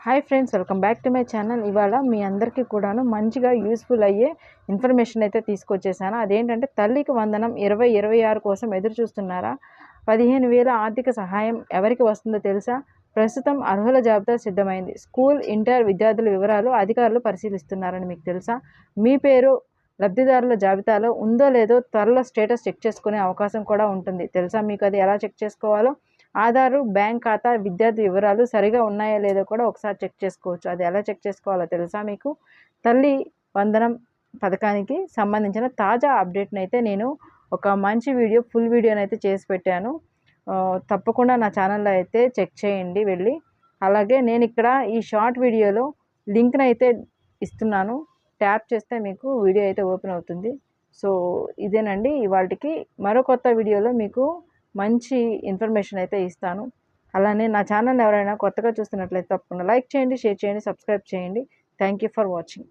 Hi friends, welcome back to my channel. ఇవాళ మీ అందరికీ కూడాను మంచిగా యూస్ఫుల్ అయ్యే ఇన్ఫర్మేషన్ అయితే తీసుకొచ్చేసాను. అదేంటంటే తల్లికి వందనం 2026 కోసం ఎదురు చూస్తున్నారా? 15,000 ఆర్థిక సహాయం ఎవరికి వస్తుందో తెలుసా? ప్రస్తుతం అర్హుల జాబితా సిద్ధమైంది. స్కూల్, ఇంటర్ విద్యార్థుల వివరాలు అధికారులు పరిశీలిస్తున్నారని మీకు తెలుసా? మీ పేరు లబ్ధిదారుల జాబితాలో ఉందో లేదో త్వరలో స్టేటస్ చెక్ చేసుకునే అవకాశం కూడా ఉంటుంది. తెలుసా మీకు అది ఎలా చెక్ చేసుకోవాలో? ఆధారు, బ్యాంక్ ఖాతా, విద్యార్థి వివరాలు సరిగా ఉన్నాయో లేదో కూడా ఒకసారి చెక్ చేసుకోవచ్చు. అది ఎలా చెక్ చేసుకోవాలో తెలుసా మీకు? తల్లి వందనం పథకానికి సంబంధించిన తాజా అప్డేట్ని అయితే నేను ఒక మంచి వీడియో, ఫుల్ వీడియోని అయితే చేసి పెట్టాను. తప్పకుండా నా ఛానల్లో అయితే చెక్ చేయండి వెళ్ళి. అలాగే నేను ఇక్కడ ఈ షార్ట్ వీడియోలో లింక్ని అయితే ఇస్తున్నాను. ట్యాప్ చేస్తే మీకు వీడియో అయితే ఓపెన్ అవుతుంది. సో ఇదేనండి ఇవాళకి. మరో కొత్త వీడియోలో మీకు మంచి ఇన్ఫర్మేషన్ అయితే ఇస్తాను. అలానే నా ఛానల్ ఎవరైనా కొత్తగా చూస్తున్నట్లయితే తప్పకుండా లైక్ చేయండి, షేర్ చేయండి, సబ్స్క్రైబ్ చేయండి. Thank you for watching.